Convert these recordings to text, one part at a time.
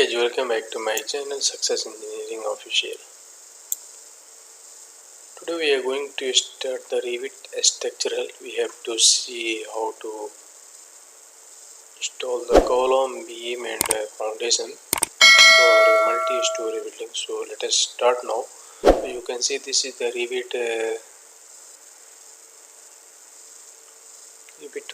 guys, welcome back to my channel Success Engineering Official. Today we are going to start the Revit structural. We have to see how to install the column, beam and foundation for a multi-story building. So let us start now. So you can see this is the Revit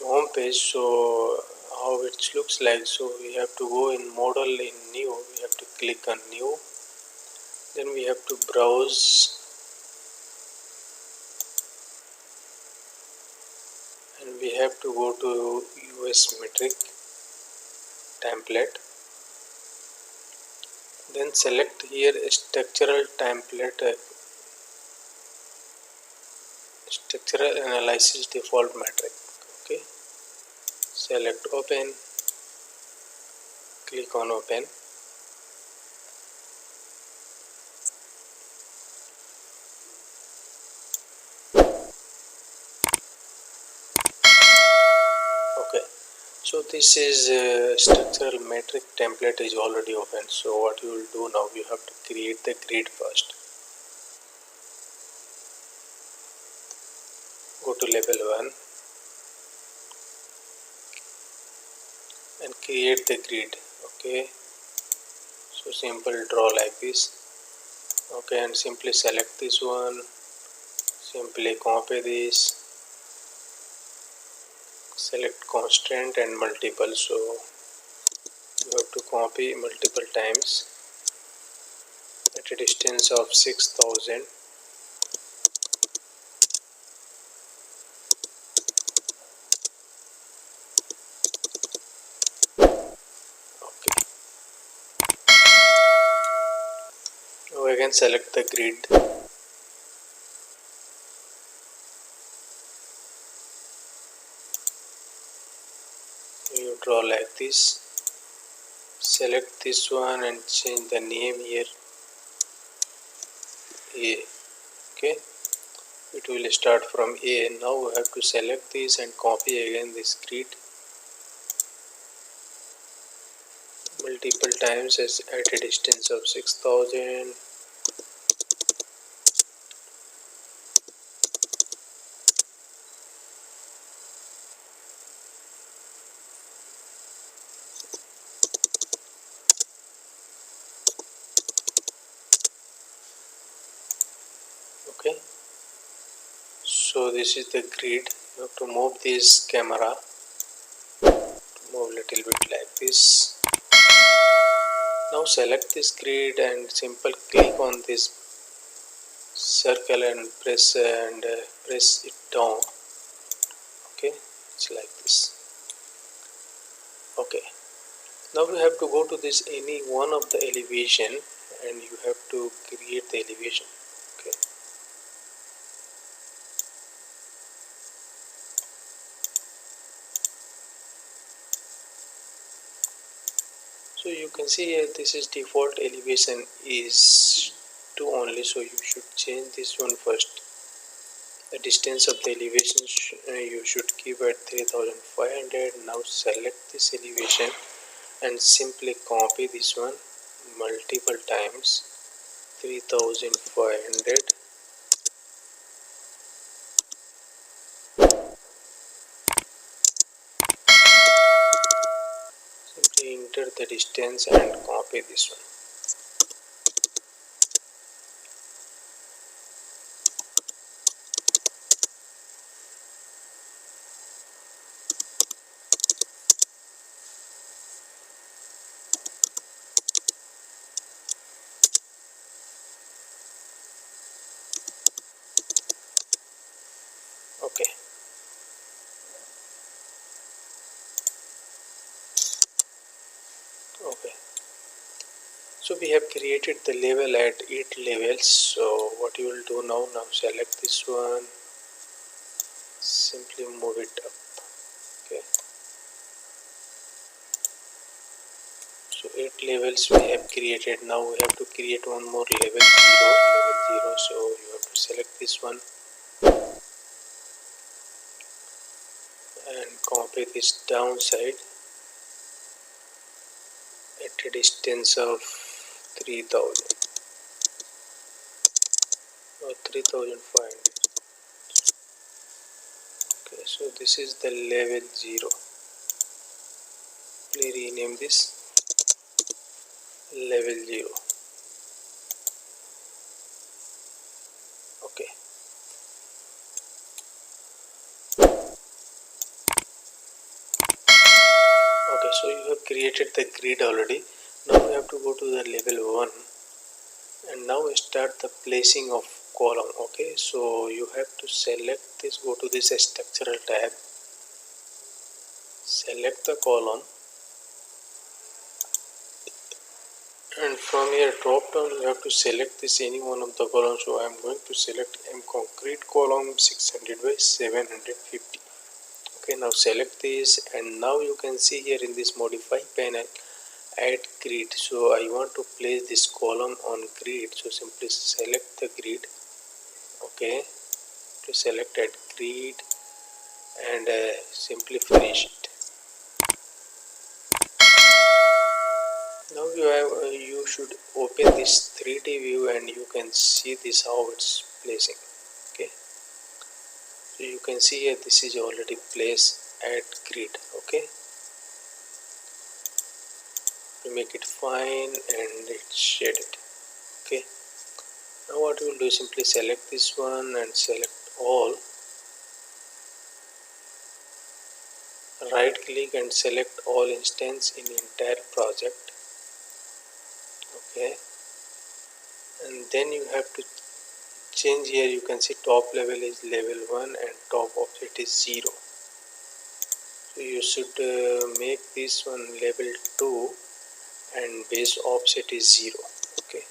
home page. So how it looks like. So we have to go in model in new. We have to click on new. Then we have to browse. And we have to go to US metric template, then select here structural template, structural analysis default metric. Okay, select open, click on open. Okay, so this is structural metric template is already open. So what you will do now, you have to create the grid first. Go to level 1 and create the grid. Okay, so simple, draw like this. Okay, and simply select this one, simply copy this, select constraint and multiple. So you have to copy multiple times at a distance of 6000. Okay, now again select the grid. You draw like this, select this one and change the name here A. Okay, it will start from A. Now we have to select this and copy again this grid multiple times as at a distance of 6000. Okay, so this is the grid. You have to move this camera, move little bit like this. Now select this grid and simple click on this circle and press it down. Okay, it's like this. Okay, now you have to go to this any one of the elevation and you have to create the elevation. Okay, so you can see here this is default elevation is 2 only, so you should change this one first. The distance of the elevation you should keep at 3500. Now select this elevation and simply copy this one multiple times, 3500. Simply enter the distance and copy this one. Okay, okay, so we have created the level at 8 levels. So what you will do now, select this one, simply move it up. Okay, so 8 levels we have created. Now we have to create one more level 0. So you have to select this one and copy this downside at at a distance of 3000 or 3500. Okay, so this is the level 0. Please rename this level 0. Okay. Okay, so you have created the grid already. Now we have to go to the level 1 and now start the placing of column. Okay, so you have to select this, go to this structural tab, select the column, and from here drop down you have to select this any one of the columns. So I am going to select M concrete column 600 by 750. Okay, now select this, and now you can see here in this modify panel add grid. So I want to place this column on grid, so simply select the grid. Okay, to select add grid and simply finish it. Now you should open this 3D view and you can see this how it's placing. Okay, so you can see here this is already placed at grid. Okay, you make it fine and it's shaded. Okay, now what you will do, simply select this one and select all, right click and select all instance in entire project. Okay, and then you have to change here. You can see top level is level 1 and top offset is 0. So you should make this one level 2 and base offset is 0. Okay,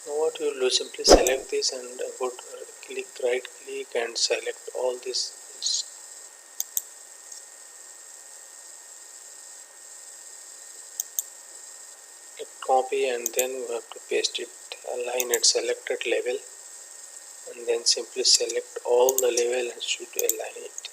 now what you will do, simply select this and go to click, right click and select all this, copy, and then you have to paste it, align at selected level, and then simply select all the level and should align it.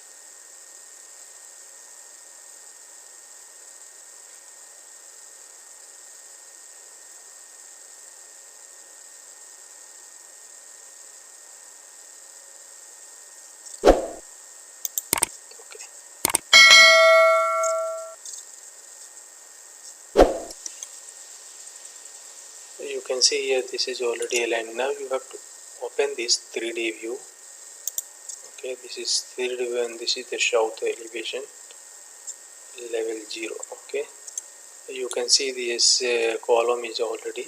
Okay, so you can see here this is already aligned. Now you have to open this 3D view. Okay, this is 3D view and this is the south elevation level 0. Okay, you can see this column is already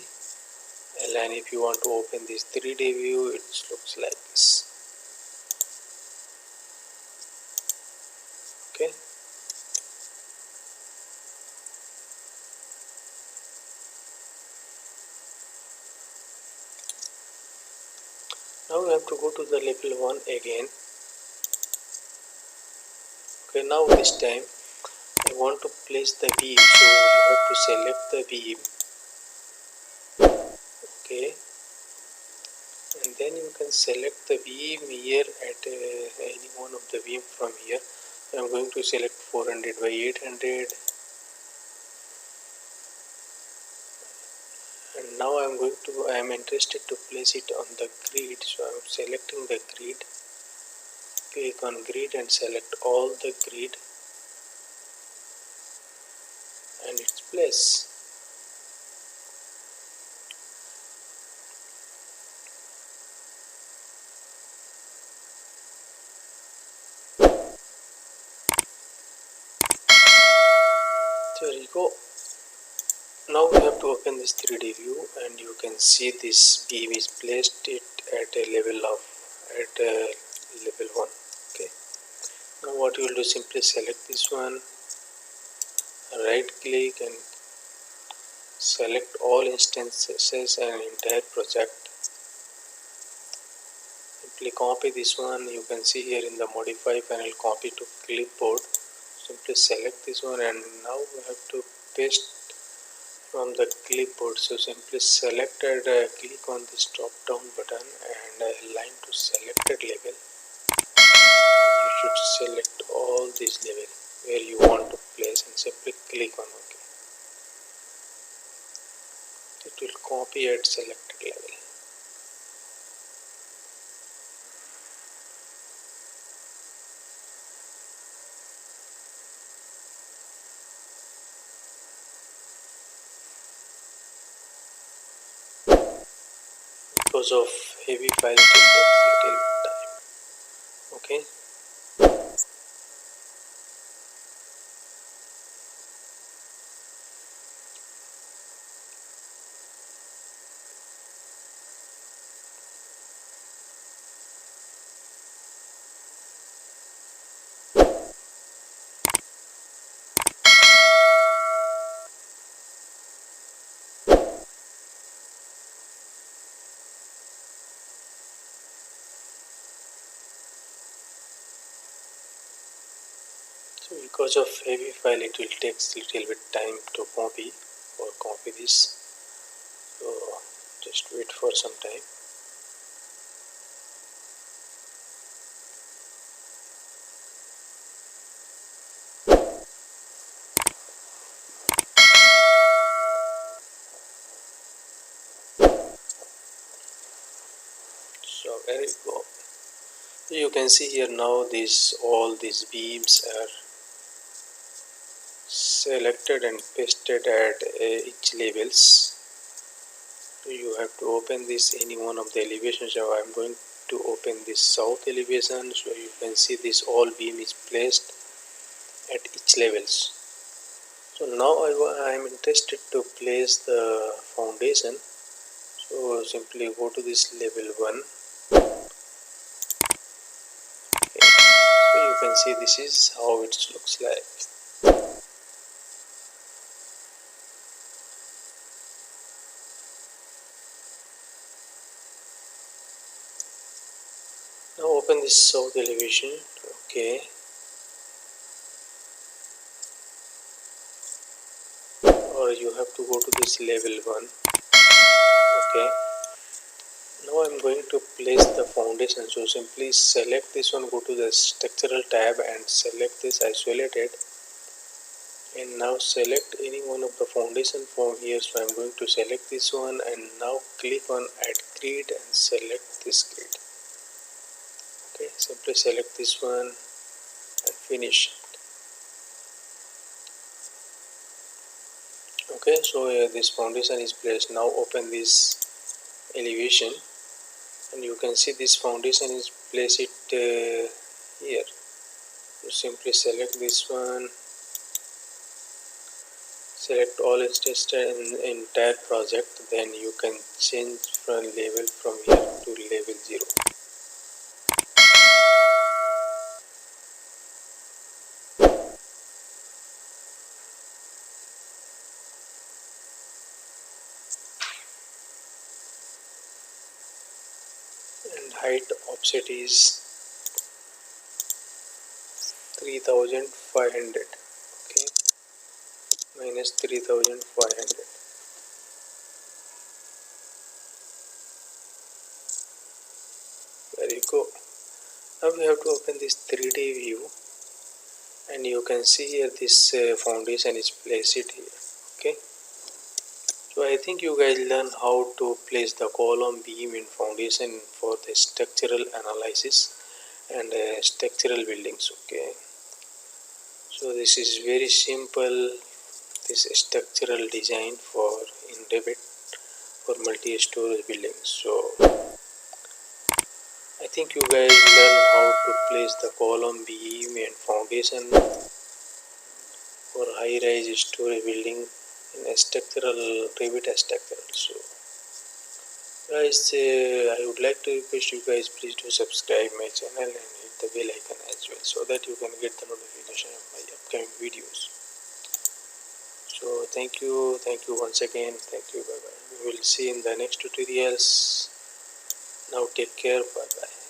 aligned. If you want to open this 3D view, it looks like this. Okay, now we have to go to the level 1 again. Okay, now this time I want to place the beam, so you have to select the beam. Okay, and then you can select the beam here at any one of the beam from here. I am going to select 400 by 800, and now I am interested to place it on the grid, so I am selecting the grid. Click on grid and select all the grid and its place. There you go. Now we have to open this 3D view and you can see this beam is placed it at a level 1. Okay, now what you will do, simply select this one, right click and select all instances and entire project. Simply copy this one. You can see here in the modify panel, copy to clipboard. Simply select this one and now we have to paste from the clipboard. So simply select and click on this drop down button and align to selected level. You should select all these level where you want to place and simply click on OK. It will copy at selected level. Because of heavy file, it takes little time. Okay. So because of heavy file, it will take little bit time to copy or copy this. So just wait for some time. So there you go. You can see here now all these beams are selected and pasted at each levels. You have to open this any one of the elevations. So I'm going to open this south elevation. So you can see this all beam is placed at each levels. So now I am interested to place the foundation. So simply go to this level 1. Okay. So you can see this is how it looks like. Now open this south elevation. Okay. Or you have to go to this level 1. Okay. Now I'm going to place the foundation. So simply select this one, go to the structural tab and select this isolated. And now select any one of the foundation from here. So I'm going to select this one and now click on add grid and select this grid. Okay, simply select this one and finish. Okay, so this foundation is placed. Now open this elevation and you can see this foundation is place it here. You simply select this one, select all instances in entire project, then you can change from level from here to level 0. And height offset is 3500. Okay, minus 3500. There you go. Now we have to open this 3D view and you can see here this foundation is placed here. Okay, so I think you guys learn how to place the column, beam and foundation for the structural analysis and structural buildings. Okay, so this is very simple, this structural design for in Revit for multi-story buildings. So I think you guys learn how to place the column, beam and foundation for high-rise story building in a structural Revit structural. So guys, I would like to request you guys please do subscribe my channel and hit the bell icon as well so that you can get the notification of my upcoming videos. So thank you once again, thank you, bye bye. We will see in the next tutorials. Now take care, bye bye.